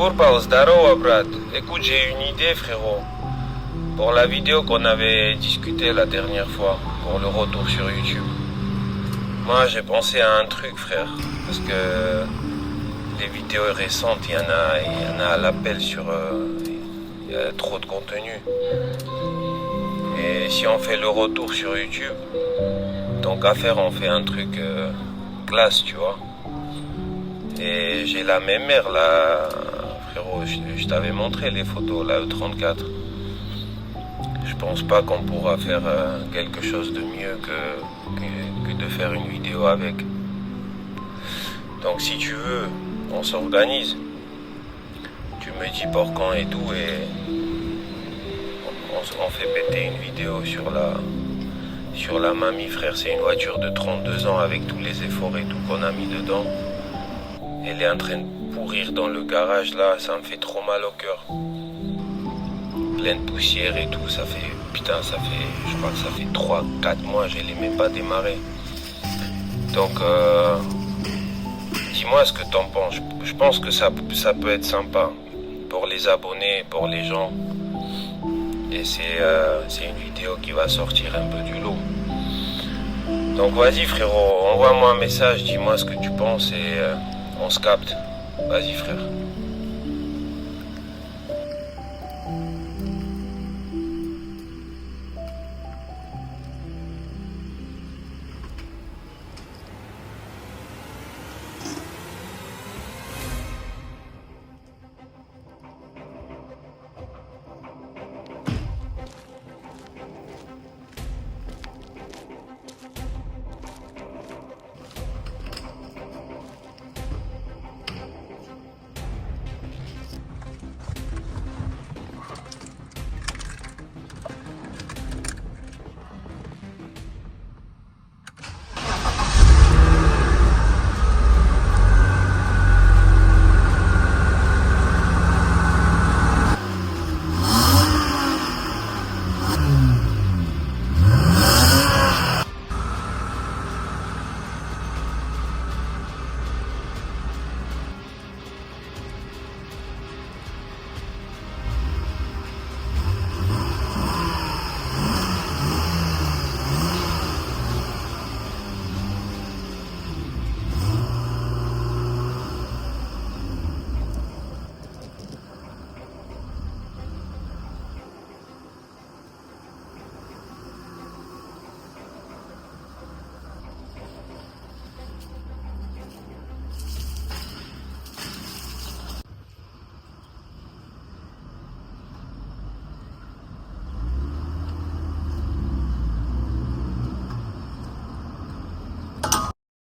Kurpa, zdarova, brad. Écoute, j'ai une idée, frérot. Pour la vidéo qu'on avait discuté la dernière fois, pour le retour sur YouTube. Moi, j'ai pensé à un truc, frère. Parce que les vidéos récentes, il y en a à l'appel sur... il y a trop de contenu. Et si on fait le retour sur YouTube, tant qu'à faire, on fait un truc classe, tu vois. Et j'ai la même mère là, frérot, je t'avais montré les photos, la E34. Je pense pas qu'on pourra faire quelque chose de mieux que de faire une vidéo avec. Donc si tu veux, on s'organise. Tu me dis pour quand et tout et on fait péter une vidéo sur la mamie, frère. C'est une voiture de 32 ans avec tous les efforts et tout qu'on a mis dedans. Elle est en train de pourrir dans le garage là, ça me fait trop mal au cœur. Plein de poussière et tout, ça fait, putain, je crois que ça fait 3-4 mois, je l'ai même pas démarré. Donc, dis-moi ce que t'en penses. Je pense que ça peut être sympa pour les abonnés, pour les gens. Et c'est une vidéo qui va sortir un peu du lot. Donc vas-y frérot, envoie-moi un message, dis-moi ce que tu penses et on se capte. Vas-y frère.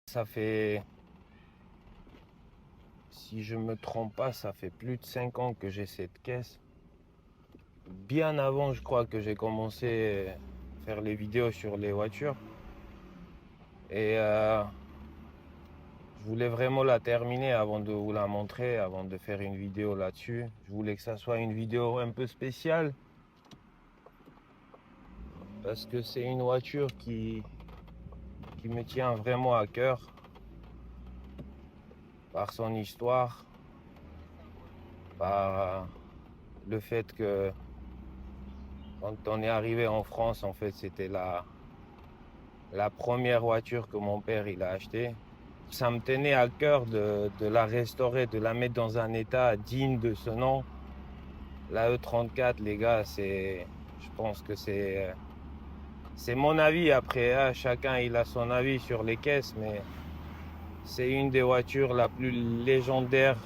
Ça fait, si je me trompe pas, ça fait plus de 5 ans que j'ai cette caisse. Bien avant, je crois que j'ai commencé à faire les vidéos sur les voitures. Et je voulais vraiment la terminer avant de vous la montrer, avant de faire une vidéo là-dessus. Je voulais que ça soit une vidéo un peu spéciale. Parce que c'est une voiture qui me tient vraiment à cœur. Par son histoire. Par le fait que quand on est arrivé en France, en fait, c'était la première voiture que mon père il a achetée. Ça me tenait à cœur de la restaurer, de la mettre dans un état digne de ce nom. La E34, les gars, je pense que c'est mon avis. Après, hein, chacun il a son avis sur les caisses, mais c'est une des voitures la plus légendaire.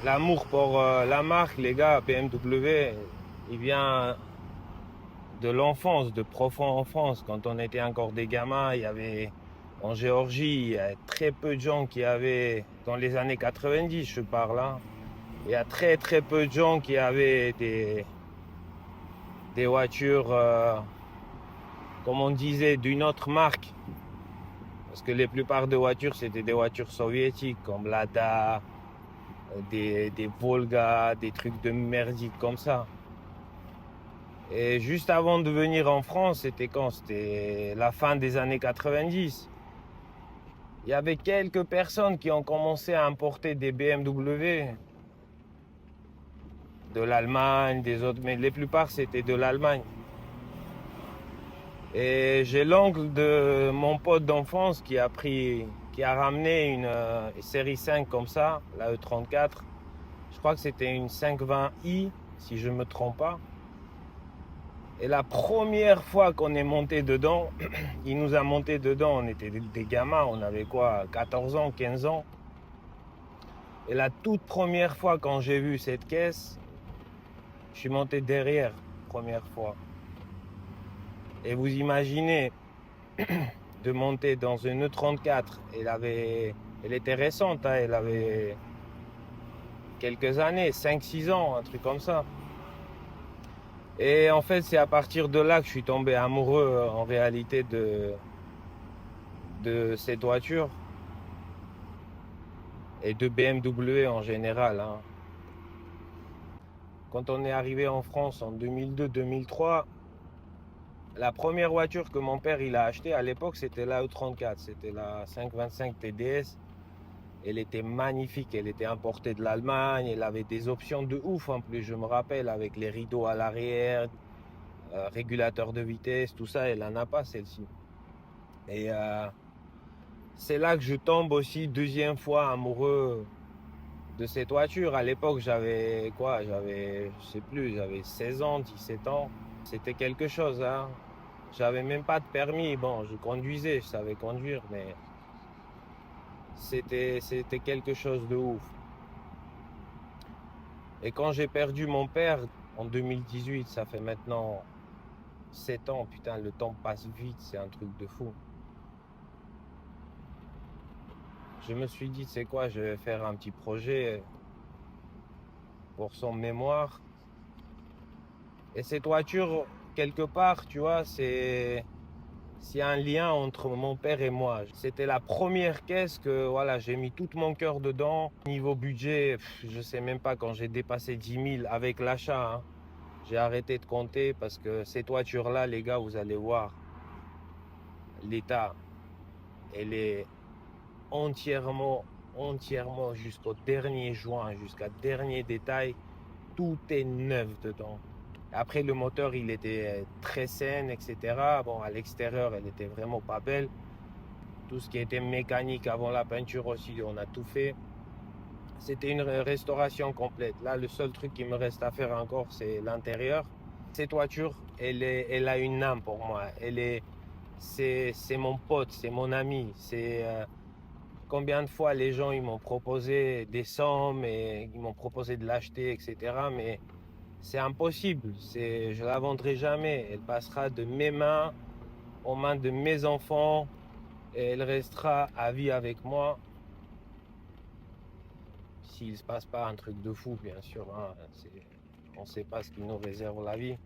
L'amour pour la marque, les gars, BMW, il vient de l'enfance, de profond enfance. Quand on était encore des gamins, il y avait en Géorgie, il y a très peu de gens qui avaient, dans les années 90, je parle là, il y a très peu de gens qui avaient des voitures, comme on disait, d'une autre marque. Parce que la plupart des voitures, c'était des voitures soviétiques, comme Lada, des Volga, des trucs de merdique comme ça. Et juste avant de venir en France, c'était quand? C'était la fin des années 90. il y avait quelques personnes qui ont commencé à importer des BMW de l'Allemagne, des autres, mais la plupart c'était de l'Allemagne. Et j'ai l'oncle de mon pote d'enfance qui a ramené une série 5 comme ça, la E34. Je crois que c'était une 520i, si je ne me trompe pas. Et la première fois qu'on est monté dedans, il nous a monté dedans, on était des gamins, on avait quoi, 14 ans, 15 ans. Et la toute première fois quand j'ai vu cette caisse, je suis monté derrière, première fois. Et vous imaginez de monter dans une E34, elle était récente, hein, elle avait quelques années, 5-6 ans, un truc comme ça. Et en fait, c'est à partir de là que je suis tombé amoureux en réalité de cette voiture et de BMW en général, hein. Quand on est arrivé en France en 2002-2003, la première voiture que mon père il a achetée à l'époque, c'était la E34, c'était la 525 TDS. Elle était magnifique, elle était importée de l'Allemagne, elle avait des options de ouf en plus, je me rappelle, avec les rideaux à l'arrière, régulateur de vitesse, tout ça, elle n'en a pas celle-ci. Et c'est là que je tombe aussi deuxième fois amoureux de cette voiture. À l'époque, j'avais quoi? Je sais plus, j'avais 16 ans, 17 ans. C'était quelque chose, hein. J'avais même pas de permis. Bon, je conduisais, je savais conduire, mais c'était quelque chose de ouf. Et quand j'ai perdu mon père en 2018, ça fait maintenant 7 ans, putain, le temps passe vite, c'est un truc de fou. Je me suis dit, c'est quoi, je vais faire un petit projet pour son mémoire. Et cette voiture, quelque part, tu vois, c'est un lien entre mon père et moi. C'était la première caisse que voilà, j'ai mis tout mon cœur dedans. Niveau budget, je sais même pas quand j'ai dépassé 10 000 avec l'achat, hein. J'ai arrêté de compter parce que cette voiture-là, les gars, vous allez voir, l'état, elle est entièrement jusqu'au dernier joint, jusqu'à dernier détail, tout est neuf dedans. Après, le moteur, il était très sain, etc. Bon, à l'extérieur, elle était vraiment pas belle. Tout ce qui était mécanique avant la peinture aussi, on a tout fait. C'était une restauration complète. Là, le seul truc qui me reste à faire encore, c'est l'intérieur. Cette voiture, elle a une âme pour moi. C'est mon pote, c'est mon ami. Combien de fois les gens ils m'ont proposé des sommes et ils m'ont proposé de l'acheter, etc. Mais c'est impossible. Je ne la vendrai jamais. Elle passera de mes mains aux mains de mes enfants et elle restera à vie avec moi. S'il ne se passe pas un truc de fou, bien sûr, hein, on ne sait pas ce qui nous réserve la vie.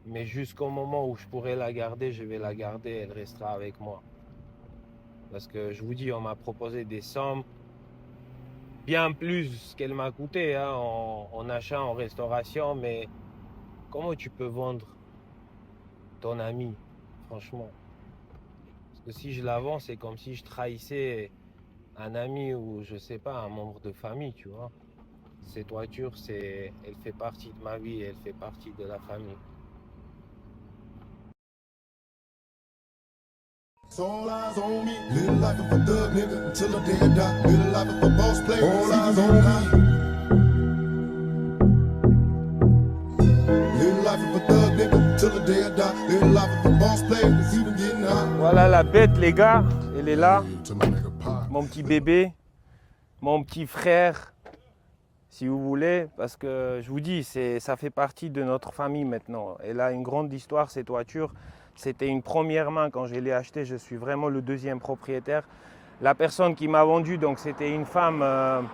Mais jusqu'au moment où je pourrai la garder, je vais la garder, elle restera avec moi. Parce que je vous dis, on m'a proposé des sommes bien plus qu'elle m'a coûté, hein, en achat, en restauration. Mais comment tu peux vendre ton ami, franchement? Parce que si je la vends, c'est comme si je trahissais un ami ou je sais pas, un membre de famille, tu vois. Cette voiture, elle fait partie de ma vie, elle fait partie de la famille. All eyes on me, little life of a thug nigga until the day I die. Little life of a boss player, all eyes on me. Little life of a thug nigga until the day I die. Little life of a boss player, even getting high. Voilà la bête, les gars, elle est là. Mon petit bébé, mon petit frère, si vous voulez, parce que je vous dis, ça fait partie de notre famille maintenant. Elle a une grande histoire, cette voiture. C'était une première main quand je l'ai achetée, je suis vraiment le deuxième propriétaire. La personne qui m'a vendu, donc c'était une femme,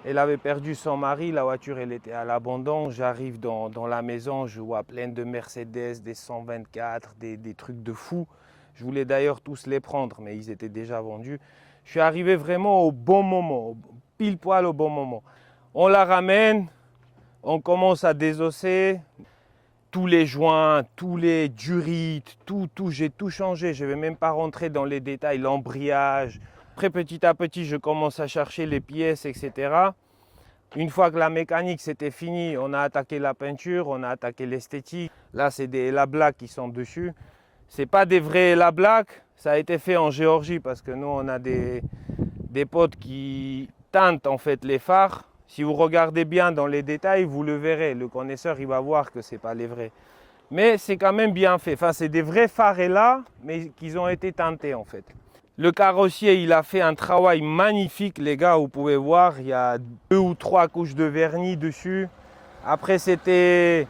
elle avait perdu son mari, la voiture elle était à l'abandon. J'arrive dans la maison, je vois plein de Mercedes, des 124, des trucs de fou. Je voulais d'ailleurs tous les prendre, mais ils étaient déjà vendus. Je suis arrivé vraiment au bon moment, pile poil au bon moment. On la ramène, on commence à désosser. Tous les joints, tous les durites, tout, j'ai tout changé. Je ne vais même pas rentrer dans les détails, l'embrayage, Après, petit à petit, je commence à chercher les pièces, etc. Une fois que la mécanique c'était fini, on a attaqué la peinture, on a attaqué l'esthétique. Là, c'est des Lablack qui sont dessus. C'est pas des vrais Lablack, ça a été fait en Géorgie parce que nous, on a des potes qui teintent en fait les phares. Si vous regardez bien dans les détails, vous le verrez. Le connaisseur, il va voir que c'est pas les vrais. Mais c'est quand même bien fait. Enfin, c'est des vrais phares là, mais qui ont été teintés en fait. Le carrossier, il a fait un travail magnifique, les gars. Vous pouvez voir, il y a 2 ou 3 couches de vernis dessus. Après, c'était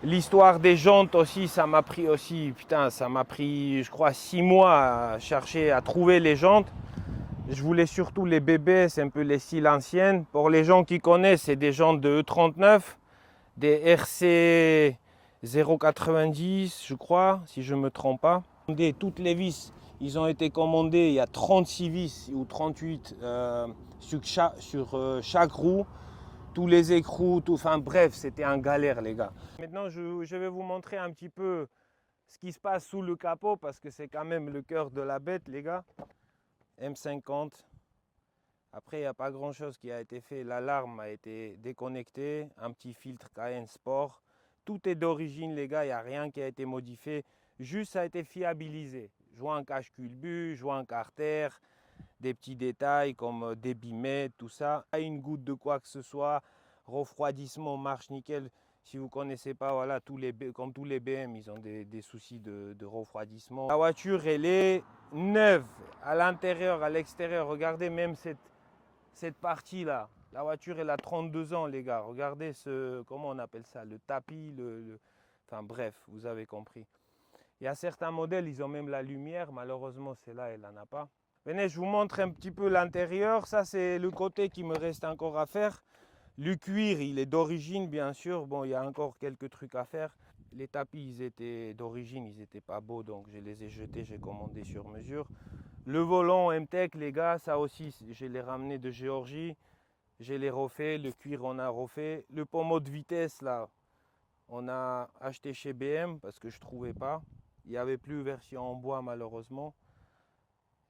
l'histoire des jantes aussi. Ça m'a pris aussi, putain, ça m'a pris, je crois, 6 mois à chercher, à trouver les jantes. Je voulais surtout les BBS, un peu les styles anciennes. Pour les gens qui connaissent, c'est des jantes de E39, des RC 090, je crois, si je ne me trompe pas. Toutes les vis. Ils ont été commandés, il y a 36 vis ou 38 sur chaque roue, tous les écrous, enfin bref, c'était un galère les gars. Maintenant, je vais vous montrer un petit peu ce qui se passe sous le capot parce que c'est quand même le cœur de la bête les gars. M50. Après, il n'y a pas grand chose qui a été fait. L'alarme a été déconnectée, un petit filtre Cayenne Sport. Tout est d'origine les gars, il n'y a rien qui a été modifié. Juste ça a été fiabilisé. Joint cache culbut, joint carter, des petits détails comme des bimets, tout ça. Pas une goutte de quoi que ce soit. Refroidissement marche nickel. Si vous ne connaissez pas, voilà, comme tous les BM, ils ont des soucis de refroidissement. La voiture, elle est neuve à l'intérieur, à l'extérieur. Regardez même cette partie-là. La voiture, elle a 32 ans, les gars. Regardez comment on appelle ça, le tapis, enfin bref, vous avez compris. Il y a certains modèles, ils ont même la lumière. Malheureusement, celle-là, elle n'en a pas. Venez, je vous montre un petit peu l'intérieur. Ça, c'est le côté qui me reste encore à faire. Le cuir, il est d'origine, bien sûr. Bon, il y a encore quelques trucs à faire. Les tapis, ils étaient d'origine, ils n'étaient pas beaux. Donc, je les ai jetés, j'ai commandé sur mesure. Le volant MTech, les gars, ça aussi, je l'ai ramené de Géorgie. Je l'ai refait. Le cuir, on a refait. Le pommeau de vitesse, là, on a acheté chez BM parce que je ne trouvais pas. Il n'y avait plus version en bois malheureusement.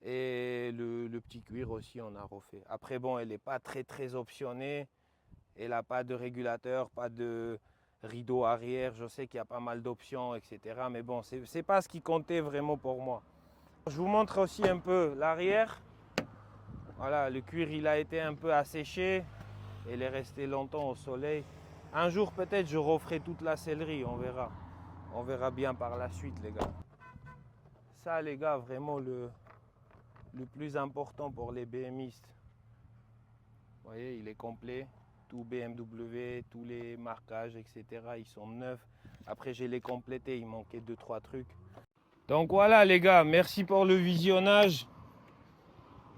Et le petit cuir aussi, on a refait. Après, bon, elle n'est pas très optionnée. Elle n'a pas de régulateur, pas de rideau arrière. Je sais qu'il y a pas mal d'options, etc. Mais bon, ce n'est pas ce qui comptait vraiment pour moi. Je vous montre aussi un peu l'arrière. Voilà, le cuir, il a été un peu asséché. Elle est restée longtemps au soleil. Un jour, peut-être, je referai toute la sellerie, on verra. On verra bien par la suite, les gars. Ça, les gars, vraiment le plus important pour les BMistes. Vous voyez, il est complet. Tout BMW, tous les marquages, etc. Ils sont neufs. Après, je l'ai complété. Il manquait 2-3 trucs. Donc voilà, les gars. Merci pour le visionnage.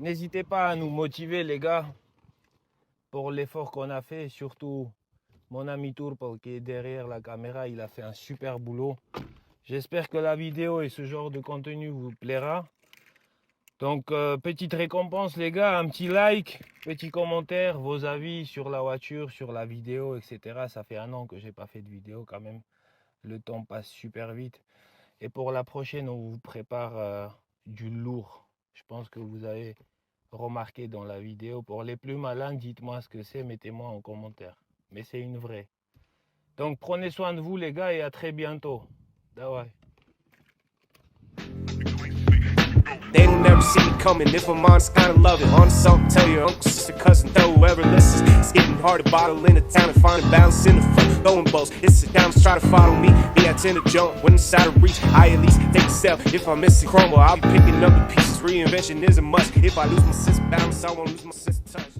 N'hésitez pas à nous motiver, les gars, pour l'effort qu'on a fait. Surtout mon ami Tourpal qui est derrière la caméra, il a fait un super boulot. J'espère que la vidéo et ce genre de contenu vous plaira. Donc, petite récompense les gars, un petit like, petit commentaire, vos avis sur la voiture, sur la vidéo, etc. Ça fait 1 an que j'ai pas fait de vidéo quand même. Le temps passe super vite. Et pour la prochaine, on vous prépare du lourd. Je pense que vous avez remarqué dans la vidéo. Pour les plus malins, dites-moi ce que c'est, mettez-moi en commentaire. Mais c'est une vraie. Donc prenez soin de vous les gars et à très bientôt. Dawai. They don't never see me coming. If I'm honest, kinda love it. On something, tell your uncle, sister, cousin, throw whoever listens. It's getting hard to bottle in the town and find a balance in the front. Throwing bows, it's the diamonds try to follow me. Me, I tend to jump when it's out of reach. I at least take a step. If I'm missing crumble, I'll be picking up the pieces. Reinvention is a must. If I lose my sense of balance, I won't lose my sense of touch.